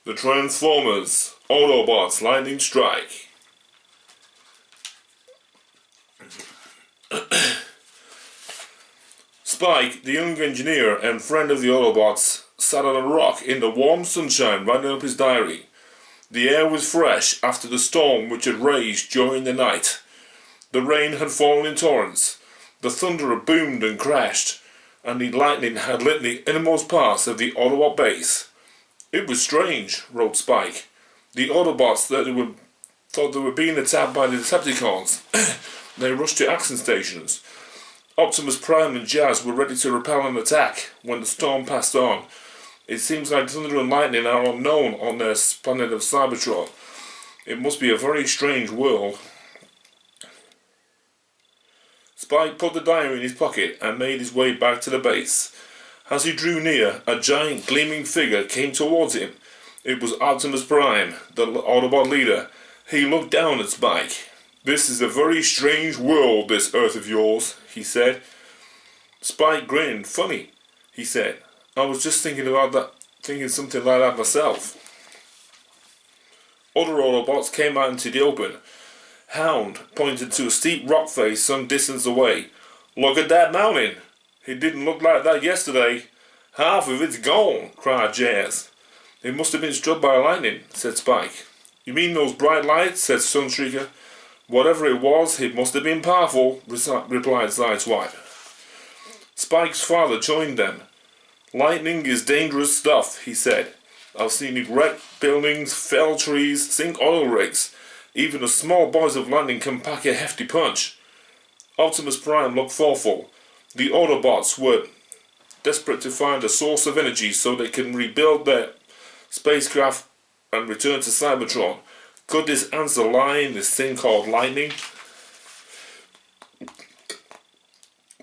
The Transformers, Autobots, Lightning Strike. Spike, the young engineer and friend of the Autobots, sat on a rock in the warm sunshine writing up his diary. The air was fresh after the storm which had raged during the night. The rain had fallen in torrents, the thunder had boomed and crashed, and the lightning had lit the innermost parts of the Autobot base. It was strange, wrote Spike. The Autobots thought they were being attacked by the Decepticons. They rushed to action stations. Optimus Prime and Jazz were ready to repel an attack when the storm passed on. It seems like thunder and lightning are unknown on their planet of Cybertron. It must be a very strange world. Spike put the diary in his pocket and made his way back to the base. As he drew near, a giant gleaming figure came towards him. It was Optimus Prime, the Autobot leader. He looked down at Spike. "This is a very strange world, this Earth of yours," he said. Spike grinned. "Funny," he said. "I was just thinking something like that myself." Other Autobots came out into the open. Hound pointed to a steep rock face some distance away. "Look at that mountain! It didn't look like that yesterday. Half of it's gone," cried Jazz. "It must have been struck by lightning," said Spike. "You mean those bright lights?" said Sunshrieker. "Whatever it was, it must have been powerful," replied Sideswipe. Spike's father joined them. "Lightning is dangerous stuff," he said. "I've seen it wreck buildings, fell trees, sink oil rigs. Even the small boys of lightning can pack a hefty punch." Optimus Prime looked thoughtful. The Autobots were desperate to find a source of energy so they can rebuild their spacecraft and return to Cybertron. Could this answer lie in this thing called lightning?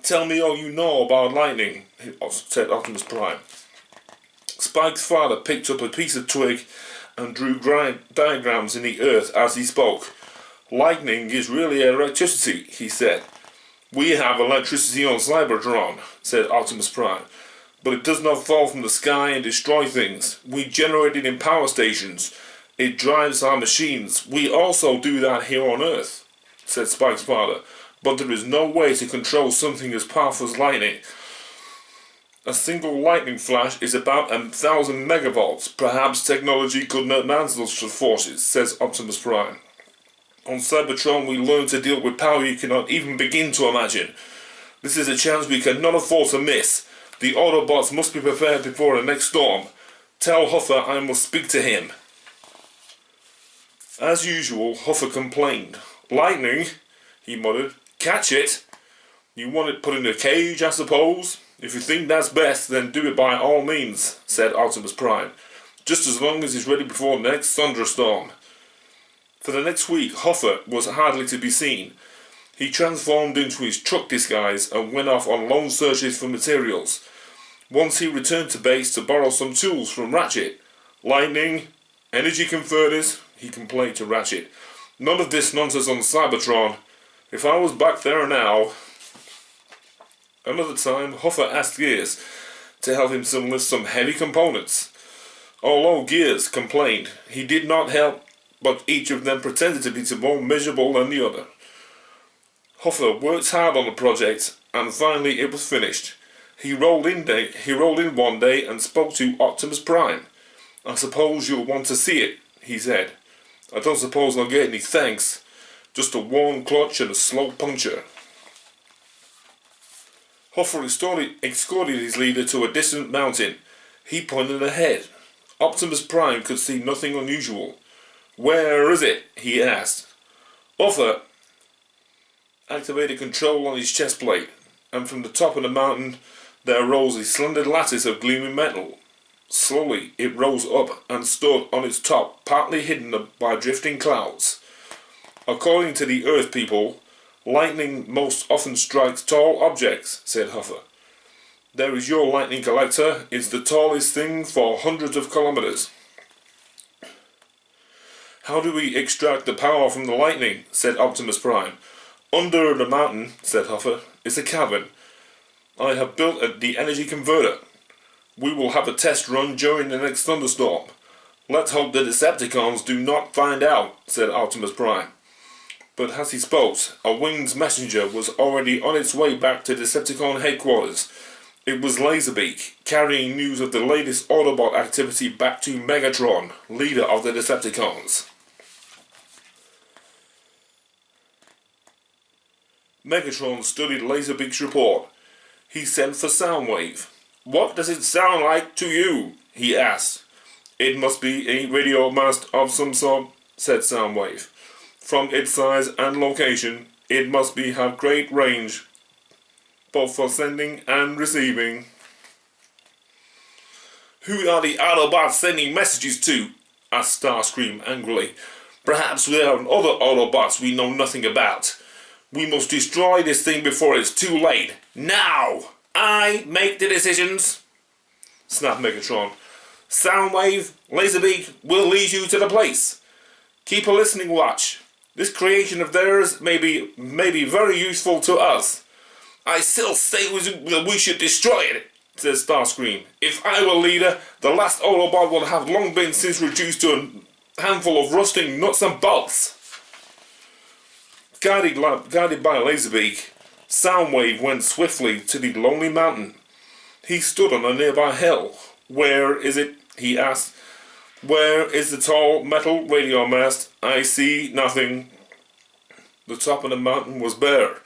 "Tell me all you know about lightning," said Optimus Prime. Spike's father picked up a piece of twig and drew diagrams in the earth as he spoke. "Lightning is really electricity," he said. "We have electricity on Cybertron," said Optimus Prime, "but it does not fall from the sky and destroy things. We generate it in power stations. It drives our machines. We also do that here on Earth," said Spike's father, "but there is no way to control something as powerful as lightning. A single lightning flash is about 1,000 megavolts. Perhaps technology could not manage such forces," says Optimus Prime. "On Cybertron we learn to deal with power you cannot even begin to imagine. This is a chance we cannot afford to miss. The Autobots must be prepared before the next storm. Tell Huffer I must speak to him." As usual, Huffer complained. "Lightning," he muttered. "Catch it? You want it put in a cage, I suppose? If you think that's best, then do it by all means," said Optimus Prime. "Just as long as he's ready before the next thunderstorm." For the next week, Huffer was hardly to be seen. He transformed into his truck disguise and went off on lone searches for materials. Once he returned to base to borrow some tools from Ratchet. "Lightning, energy converters," he complained to Ratchet. "None of this nonsense on Cybertron. If I was back there now..." Another time, Huffer asked Gears to help him lift some heavy components. Although Gears complained, he did not help, but each of them pretended to be more miserable than the other. Huffer worked hard on the project, and finally it was finished. He rolled in one day and spoke to Optimus Prime. "I suppose you'll want to see it," he said. "I don't suppose I'll get any thanks. Just a worn clutch and a slow puncture." Huffer escorted his leader to a distant mountain. He pointed ahead. Optimus Prime could see nothing unusual. "Where is it?" he asked. Huffer activated control on his chest plate, and from the top of the mountain there rose a slender lattice of gleaming metal. Slowly it rose up and stood on its top, partly hidden by drifting clouds. According to the Earth people, lightning most often strikes tall objects, said Huffer. There is your lightning collector. It's the tallest thing for hundreds of kilometers. How do we extract the power from the lightning? Said Optimus Prime. Under the mountain, said Huffer, is a cavern. I have built the energy converter. We will have a test run during the next thunderstorm. Let's hope the Decepticons do not find out, said Optimus Prime. But as he spoke, a winged messenger was already on its way back to Decepticon headquarters. It was Laserbeak, carrying news of the latest Autobot activity back to Megatron, leader of the Decepticons. Megatron studied Laserbeak's report. He sent for Soundwave. What does it sound like to you? He asked. It must be a radio mast of some sort, said Soundwave. From its size and location, it must have great range, both for sending and receiving. Who are the Autobots sending messages to? Asked Starscream angrily. Perhaps there are other Autobots we know nothing about. We must destroy this thing before it's too late. Now! I make the decisions, snapped Megatron. Soundwave, Laserbeak will lead you to the place. Keep a listening watch. This creation of theirs may be very useful to us. I still say that we should destroy it, said Starscream. If I were leader, the last Autobot would have long been since reduced to a handful of rusting nuts and bolts. Guided by Laserbeak, Soundwave went swiftly to the lonely mountain. He stood on a nearby hill. Where is it? He asked. Where is the tall metal radio mast? I see nothing. The top of the mountain was bare.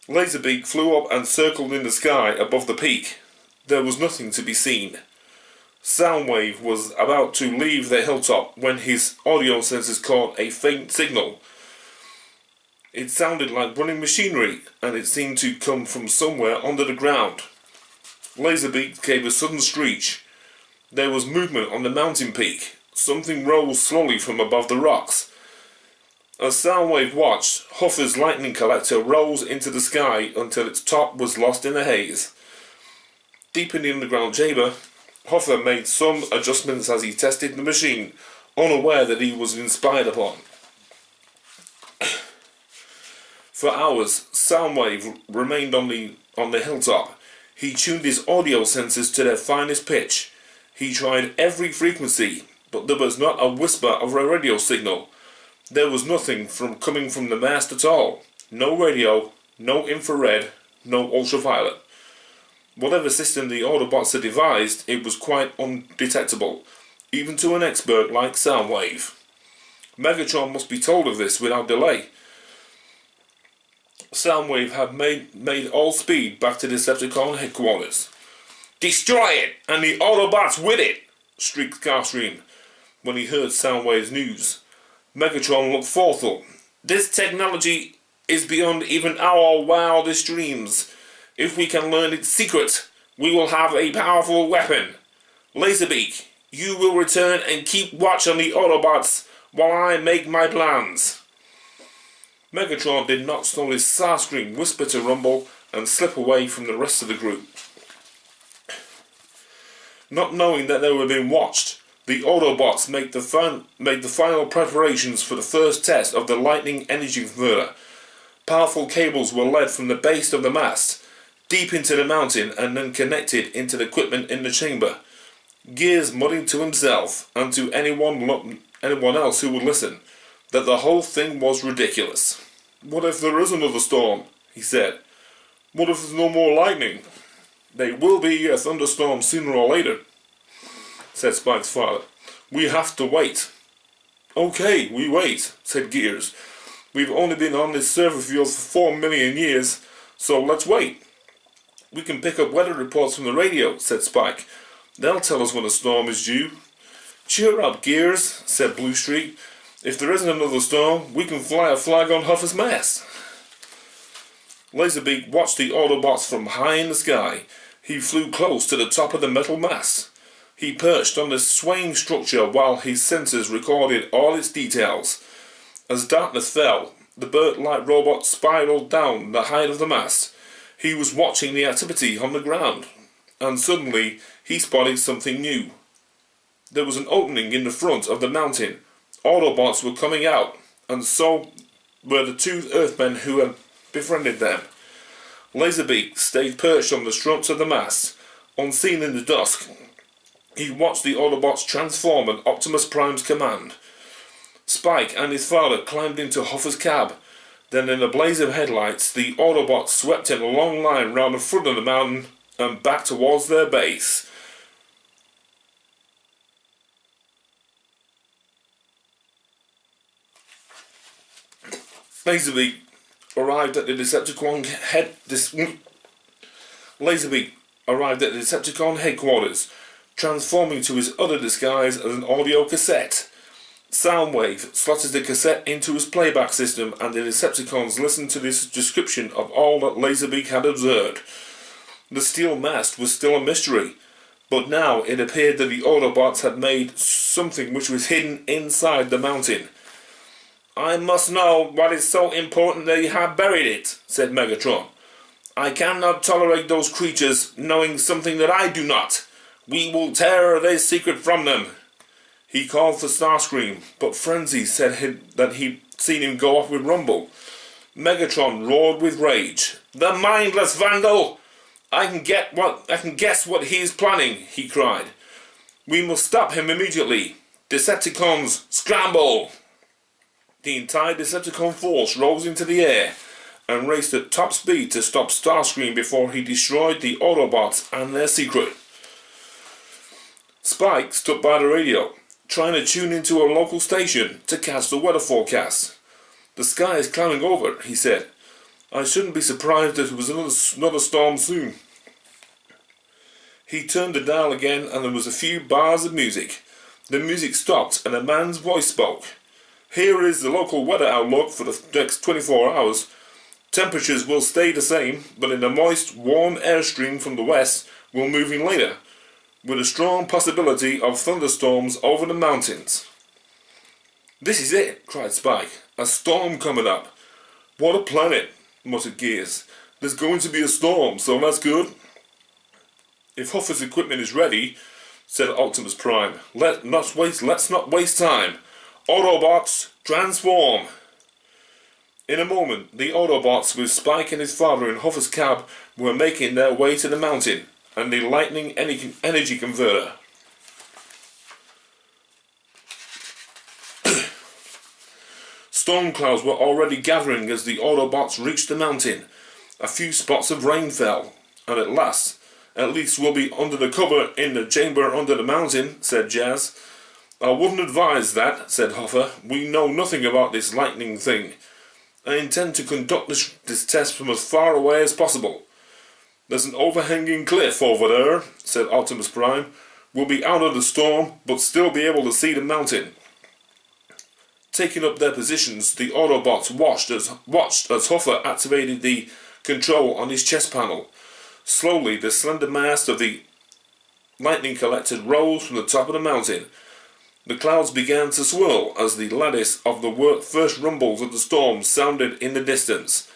Laserbeak flew up and circled in the sky above the peak. There was nothing to be seen. Soundwave was about to leave the hilltop when his audio sensors caught a faint signal. It sounded like running machinery, and it seemed to come from somewhere under the ground. Laserbeak gave a sudden screech. There was movement on the mountain peak. Something rose slowly from above the rocks. As Soundwave watched, Huffer's lightning collector rose into the sky until its top was lost in the haze. Deep in the underground chamber, Huffer made some adjustments as he tested the machine, unaware that he was inspired upon. For hours, Soundwave remained on the hilltop. He tuned his audio sensors to their finest pitch. He tried every frequency, but there was not a whisper of a radio signal. There was nothing coming from the mast at all. No radio, no infrared, no ultraviolet. Whatever system the Autobots had devised, it was quite undetectable, even to an expert like Soundwave. Megatron must be told of this without delay. Soundwave had made all speed back to Decepticon headquarters. Destroy it, and the Autobots with it, shrieked Starscream when he heard Soundwave's news. Megatron looked thoughtful. This technology is beyond even our wildest dreams. If we can learn its secret, we will have a powerful weapon. Laserbeak, you will return and keep watch on the Autobots while I make my plans. Megatron did not slowly. Starscream whispered to Rumble and slip away from the rest of the group. Not knowing that they were being watched, the Autobots made the final preparations for the first test of the lightning energy converter. Powerful cables were led from the base of the mast deep into the mountain and then connected into the equipment in the chamber. Gears muttered to himself and to anyone else who would listen that the whole thing was ridiculous. What if there is another storm? He said. What if there's no more lightning? There will be a thunderstorm sooner or later, said Spike's father. We have to wait. Okay, we wait, said Gears. We've only been on this server field for 4 million years, so let's wait. We can pick up weather reports from the radio, said Spike. They'll tell us when a storm is due. Cheer up, Gears, said Bluestreak. If there isn't another storm, we can fly a flag on Huffer's mast. Laserbeak watched the Autobots from high in the sky. He flew close to the top of the metal mast. He perched on the swaying structure while his sensors recorded all its details. As darkness fell, the bird-like robot spiraled down the height of the mast. He was watching the activity on the ground, and suddenly he spotted something new. There was an opening in the front of the mountain. Autobots were coming out, and so were the two Earthmen who had befriended them. Laserbeak stayed perched on the struts of the mast, unseen in the dusk. He watched the Autobots transform at Optimus Prime's command. Spike and his father climbed into Hoffa's cab. Then in a blaze of headlights, the Autobots swept in a long line round the front of the mountain and back towards their base. Laserbeak arrived at the Decepticon headquarters, transforming to his other disguise as an audio cassette. Soundwave slotted the cassette into his playback system, and the Decepticons listened to this description of all that Laserbeak had observed. The steel mast was still a mystery, but now it appeared that the Autobots had made something which was hidden inside the mountain. "I must know what is so important that you have buried it," said Megatron. "I cannot tolerate those creatures knowing something that I do not. We will tear this secret from them." He called for Starscream, but Frenzy said that he'd seen him go off with Rumble. Megatron roared with rage. "The mindless vandal! I can guess what he is planning," he cried. "We must stop him immediately. Decepticons, scramble!" The entire Decepticon force rose into the air and raced at top speed to stop Starscream before he destroyed the Autobots and their secret. Spike stood by the radio, trying to tune into a local station to catch the weather forecast. "The sky is clouding over," he said. "I shouldn't be surprised if there was another storm soon." He turned the dial again, and there was a few bars of music. The music stopped and a man's voice spoke. "Here is the local weather outlook for the next 24 hours. Temperatures will stay the same, but in a moist, warm airstream from the west will move in later, with a strong possibility of thunderstorms over the mountains." "This is it," cried Spike. "A storm coming up." "What a planet," muttered Gears. "There's going to be a storm, so that's good." "If Huffer's equipment is ready," said Optimus Prime, let's not waste time. Autobots, transform!" In a moment, the Autobots, with Spike and his father in Huffer's cab, were making their way to the mountain and the lightning energy converter. Storm clouds were already gathering as the Autobots reached the mountain. A few spots of rain fell, and at least we'll be under the cover in the chamber under the mountain, said Jazz. "I wouldn't advise that," said Hoffa. "We know nothing about this lightning thing. I intend to conduct this test from as far away as possible." "There's an overhanging cliff over there," said Optimus Prime. "We'll be out of the storm, but still be able to see the mountain." Taking up their positions, the Autobots watched as Hoffa activated the control on his chest panel. Slowly, the slender mast of the lightning collector rose from the top of the mountain. The clouds began to swirl as the lattice of the first rumbles of the storm sounded in the distance.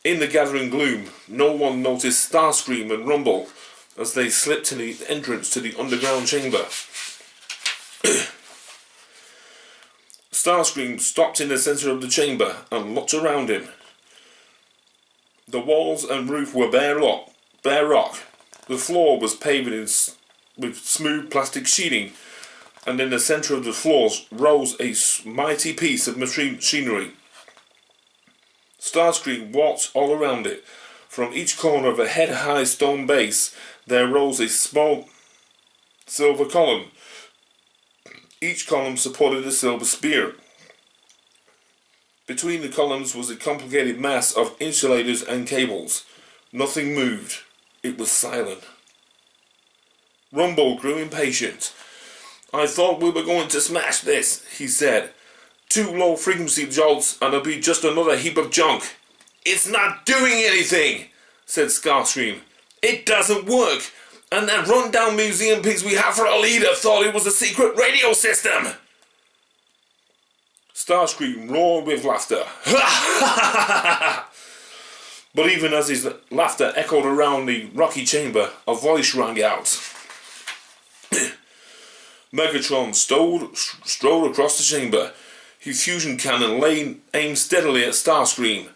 In the gathering gloom, no one noticed Starscream and Rumble as they slipped to the entrance to the underground chamber. Starscream stopped in the center of the chamber and looked around him. The walls and roof were bare rock. The floor was paved with smooth plastic sheeting, and in the center of the floors rose a mighty piece of machinery. Starscream walked all around it. From each corner of a head-high stone base there rose a small silver column. Each column supported a silver spear. Between the columns was a complicated mass of insulators and cables. Nothing moved. It was silent. Rumble grew impatient. "I thought we were going to smash this," he said. "2 low-frequency jolts and it'll be just another heap of junk." "It's not doing anything," said Starscream. "It doesn't work. And that run-down museum piece we have for our leader thought it was a secret radio system. Starscream roared with laughter. But even as his laughter echoed around the rocky chamber, a voice rang out. Megatron strode across the chamber, his fusion cannon aimed steadily at Starscream.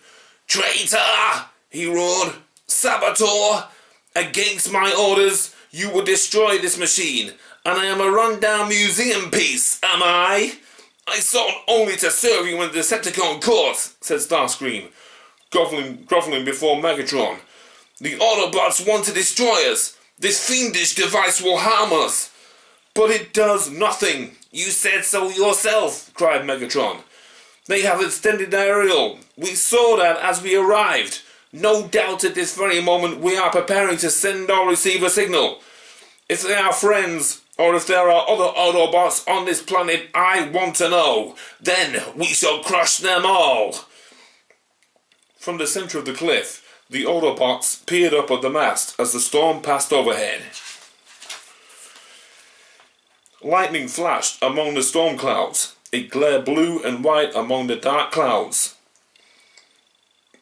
"Traitor!" he roared. "Saboteur! Against my orders, you will destroy this machine, and I am a run-down museum piece, am I? I sought only to serve you in the Decepticon court," said Starscream, groveling before Megatron. "The Autobots want to destroy us. This fiendish device will harm us." "But it does nothing. You said so yourself," cried Megatron. "They have extended aerial. We saw that as we arrived. No doubt at this very moment we are preparing to send or receive a signal. If they are friends, or if there are other Autobots on this planet, I want to know. Then we shall crush them all." From the centre of the cliff, the Autobots peered up at the mast as the storm passed overhead. Lightning flashed among the storm clouds. It glared blue and white among the dark clouds.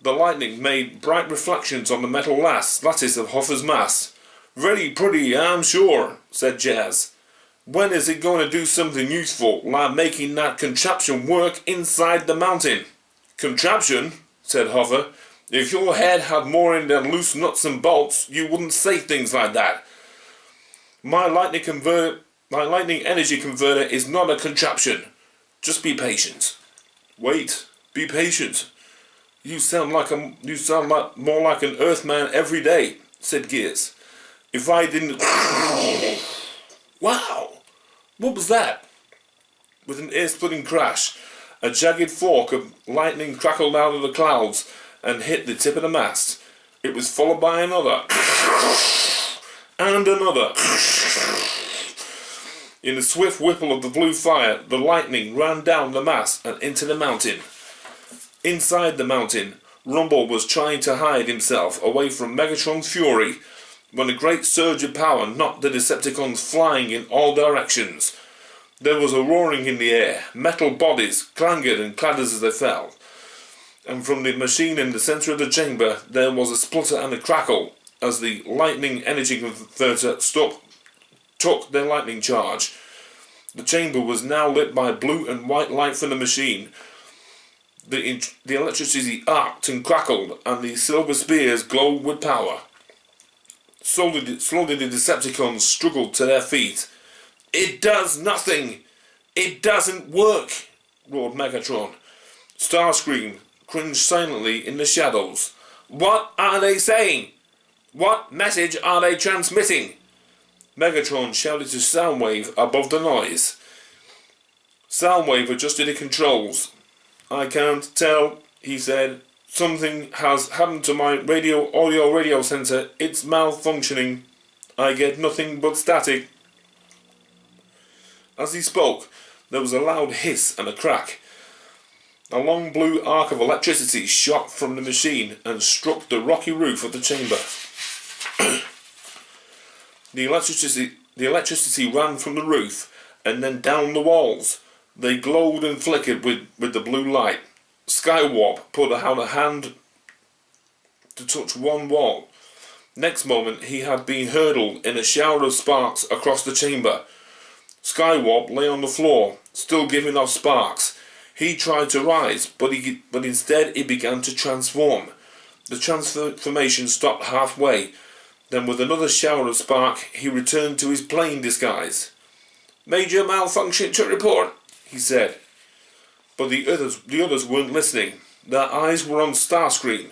The lightning made bright reflections on the metal lattice of Huffer's mast. "Very pretty, I'm sure," said Jazz. "When is it going to do something useful, like making that contraption work inside the mountain?" "Contraption?" said Huffer. "If your head had more in than loose nuts and bolts, you wouldn't say things like that. My lightning energy converter is not a contraption. Just be patient." "Wait, be patient. You sound more like an Earthman every day," said Gears. "If I didn't..." Wow! What was that? With an ear-splitting crash, a jagged fork of lightning crackled out of the clouds and hit the tip of the mast. It was followed by another. And another. In the swift whirl of the blue fire, the lightning ran down the mast and into the mountain. Inside the mountain, Rumble was trying to hide himself away from Megatron's fury when a great surge of power knocked the Decepticons flying in all directions. There was a roaring in the air, metal bodies clanged and clattered as they fell, and from the machine in the centre of the chamber there was a splutter and a crackle as the lightning energy converter took their lightning charge. The chamber was now lit by blue and white light from the machine. The electricity arced and crackled, and the silver spears glowed with power. Slowly the Decepticons struggled to their feet. "It does nothing! It doesn't work!" roared Megatron. Starscream cringed silently in the shadows. "What are they saying? What message are they transmitting?" Megatron shouted to Soundwave above the noise. Soundwave adjusted the controls. "I can't tell," he said. "Something has happened to my audio radio sensor. It's malfunctioning. I get nothing but static." As he spoke, there was a loud hiss and a crack. A long blue arc of electricity shot from the machine and struck the rocky roof of the chamber. The electricity ran from the roof and then down the walls. They glowed and flickered with the blue light. Skywarp put out a hand to touch one wall. Next moment he had been hurled in a shower of sparks across the chamber. Skywarp lay on the floor, still giving off sparks. He tried to rise, but instead he began to transform. The transformation stopped halfway. Then with another shower of spark, he returned to his plain disguise. "Major malfunction to report," he said. But the others weren't listening. Their eyes were on Starscream.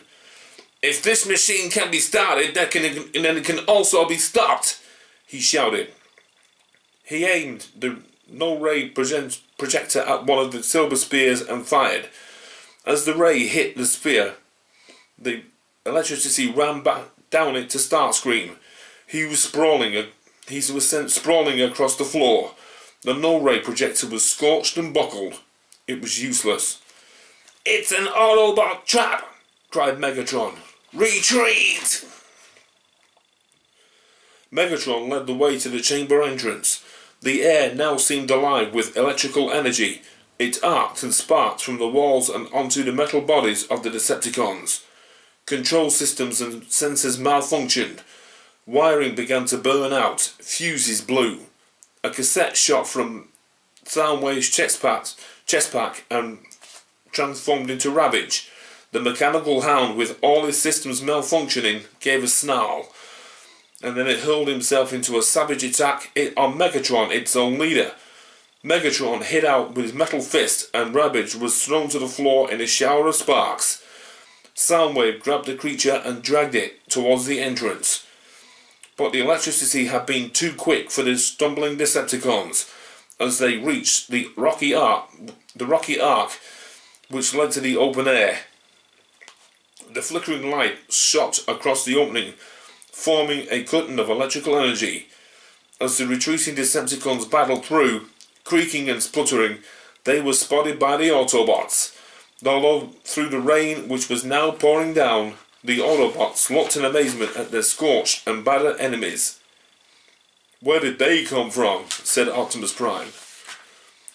"If this machine can be started, then it can also be stopped," he shouted. He aimed the null-ray projector at one of the silver spears and fired. As the ray hit the spear, the electricity ran back down it to Starscream. He was sent sprawling across the floor. The null-ray projector was scorched and buckled. It was useless. "It's an Autobot trap!" cried Megatron. "Retreat!" Megatron led the way to the chamber entrance. The air now seemed alive with electrical energy. It arced and sparked from the walls and onto the metal bodies of the Decepticons. Control systems and sensors malfunctioned. Wiring began to burn out. Fuses blew. A cassette shot from Soundwave's chest pack and transformed into Ravage. The mechanical hound, with all his systems malfunctioning, gave a snarl, and then it hurled himself into a savage attack on Megatron, its own leader. Megatron hit out with his metal fist, and Ravage was thrown to the floor in a shower of sparks. Soundwave grabbed the creature and dragged it towards the entrance. But the electricity had been too quick for the stumbling Decepticons as they reached the rocky arc which led to the open air. The flickering light shot across the opening, forming a curtain of electrical energy. As the retreating Decepticons battled through, creaking and sputtering, they were spotted by the Autobots. Although through the rain which was now pouring down, the Autobots looked in amazement at their scorched and battered enemies. "Where did they come from?" said Optimus Prime.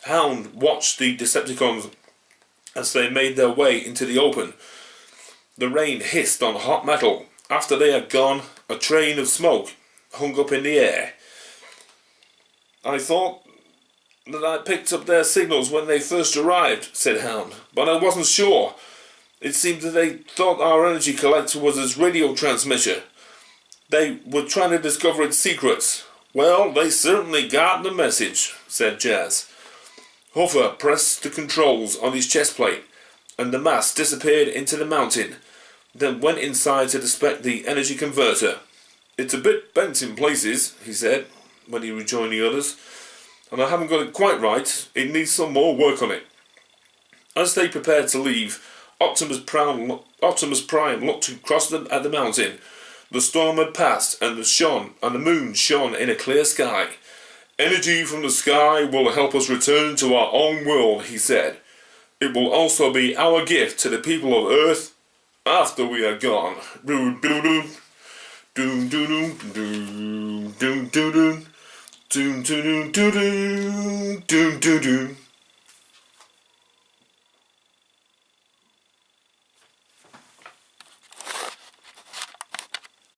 Hound watched the Decepticons as they made their way into the open. The rain hissed on hot metal. After they had gone, a train of smoke hung up in the air. "I thought that I picked up their signals when they first arrived," said Hound, "but I wasn't sure. It seemed that they thought our energy collector was its radio transmitter. They were trying to discover its secrets." "Well, they certainly got the message," said Jazz. Huffer pressed the controls on his chest plate, and the mass disappeared into the mountain, then went inside to inspect the energy converter. "It's a bit bent in places," he said, when he rejoined the others, "and I haven't got it quite right. It needs some more work on it." As they prepared to leave, Optimus Prime looked across at the mountain. The storm had passed, and the moon shone in a clear sky. "Energy from the sky will help us return to our own world," he said. "It will also be our gift to the people of Earth after we are gone." Doom doom doom doom doom doom doom doom doom doom doom doom doom doom doom.